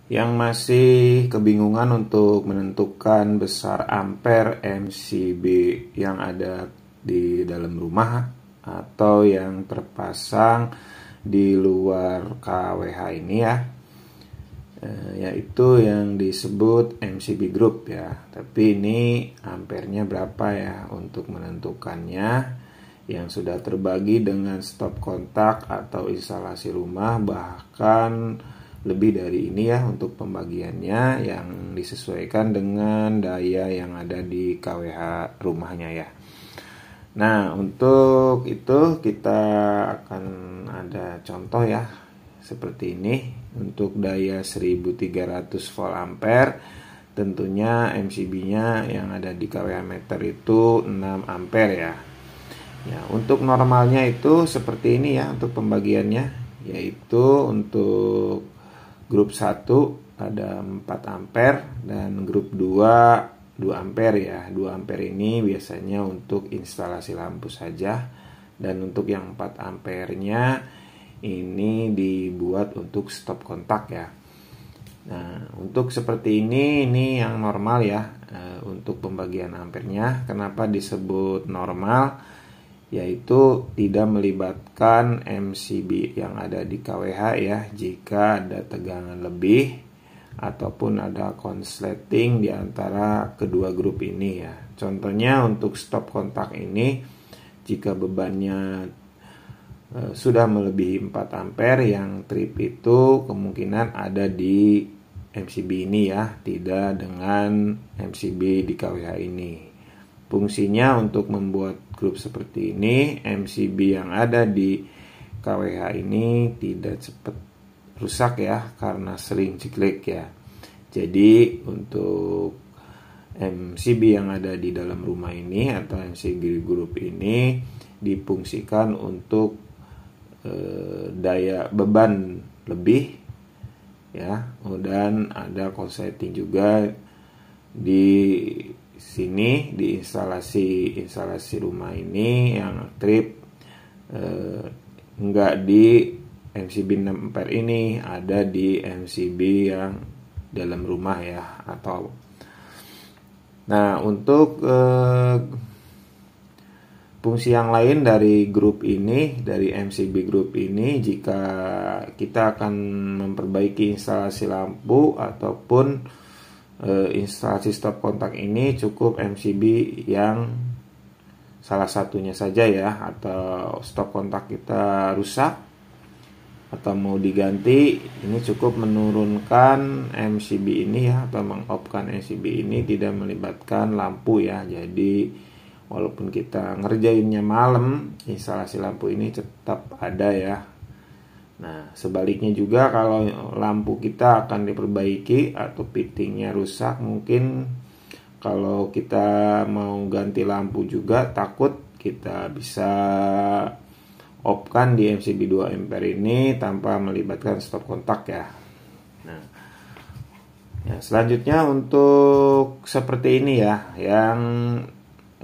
Yang masih kebingungan untuk menentukan besar ampere MCB yang ada di dalam rumah atau yang terpasang di luar KWH ini ya, yaitu yang disebut MCB group ya. Tapi ini ampernya berapa ya untuk menentukannya, yang sudah terbagi dengan stop kontak atau instalasi rumah, bahkan lebih dari ini ya untuk pembagiannya yang disesuaikan dengan daya yang ada di KWH rumahnya ya. Nah, untuk itu kita akan ada contoh ya seperti ini. Untuk daya 1300 volt ampere, tentunya MCB-nya yang ada di KWH meter itu 6 ampere ya. Ya, untuk normalnya itu seperti ini ya untuk pembagiannya, yaitu untuk grup 1 ada 4 ampere dan grup 2 ampere ya. 2 ampere ini biasanya untuk instalasi lampu saja, dan untuk yang 4 ampernya ini dibuat untuk stop kontak ya. Nah, untuk seperti ini yang normal ya untuk pembagian ampernya. Kenapa disebut normal? Yaitu tidak melibatkan MCB yang ada di KWH ya jika ada tegangan lebih ataupun ada konsleting di antara kedua grup ini ya. Contohnya untuk stop kontak ini, jika bebannya sudah melebihi 4 ampere, yang trip itu kemungkinan ada di MCB ini ya, tidak dengan MCB di KWH ini. Fungsinya untuk membuat grup seperti ini, MCB yang ada di KWH ini tidak cepat rusak ya karena sering ciklik ya. Jadi untuk MCB yang ada di dalam rumah ini atau MCB group ini difungsikan untuk daya beban lebih ya, dan ada konsleting juga di sini di instalasi rumah ini yang trip enggak di MCB 6 ampere ini, ada di MCB yang dalam rumah ya. Atau nah, untuk fungsi yang lain dari grup ini, dari MCB group ini, jika kita akan memperbaiki instalasi lampu ataupun instalasi stop kontak ini, cukup MCB yang salah satunya saja ya, atau stop kontak kita rusak atau mau diganti, ini cukup menurunkan MCB ini ya, atau meng-off-kan MCB ini, tidak melibatkan lampu ya. Jadi walaupun kita ngerjainnya malam, instalasi lampu ini tetap ada ya. Nah, sebaliknya juga kalau lampu kita akan diperbaiki atau fittingnya rusak, mungkin kalau kita mau ganti lampu juga takut kita bisa off-kan di MCB 2 ampere ini tanpa melibatkan stop kontak ya. Nah, ya, selanjutnya untuk seperti ini ya, yang 6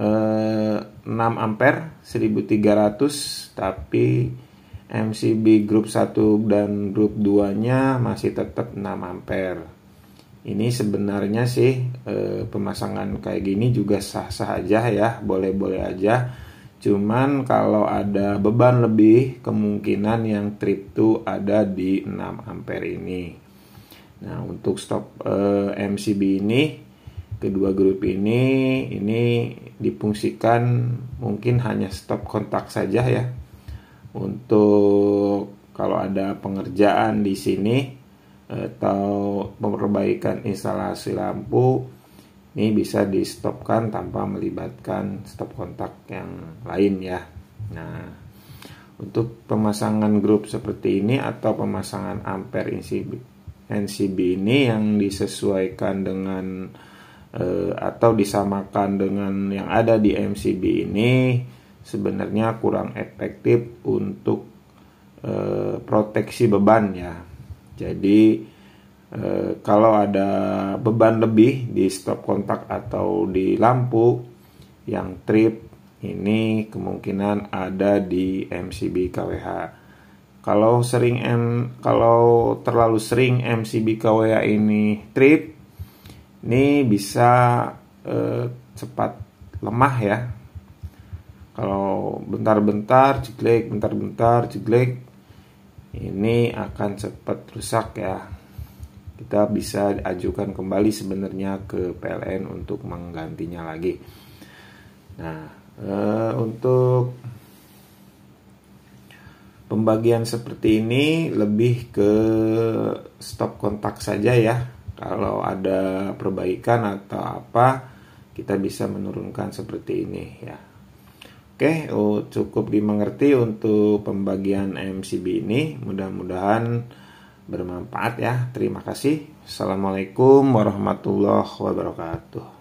ampere 1300 tapi MCB grup 1 dan grup 2 nya masih tetap 6 ampere. Ini sebenarnya sih pemasangan kayak gini juga sah-sah aja ya, boleh-boleh aja. Cuman kalau ada beban lebih, kemungkinan yang trip itu ada di 6 ampere ini. Nah, untuk stop MCB ini, kedua grup ini difungsikan mungkin hanya stop kontak saja ya. Untuk kalau ada pengerjaan di sini atau perbaikan instalasi lampu, ini bisa di stopkan tanpa melibatkan stop kontak yang lain ya. Nah, untuk pemasangan grup seperti ini atau pemasangan ampere NCB ini yang disesuaikan dengan atau disamakan dengan yang ada di MCB ini, sebenarnya kurang efektif untuk proteksi beban ya. Jadi kalau ada beban lebih di stop kontak atau di lampu yang trip, ini kemungkinan ada di MCB KWH Kalau terlalu sering MCB KWA ini trip, ini bisa cepat lemah ya. Kalau bentar-bentar jeglek, ini akan cepat rusak ya. Kita bisa ajukan kembali sebenarnya ke PLN untuk menggantinya lagi. Nah, untuk pembagian seperti ini lebih ke stop kontak saja ya. Kalau ada perbaikan atau apa, kita bisa menurunkan seperti ini ya. Oke, cukup dimengerti untuk pembagian MCB ini. Mudah-mudahan bermanfaat ya. Terima kasih. Assalamualaikum warahmatullahi wabarakatuh.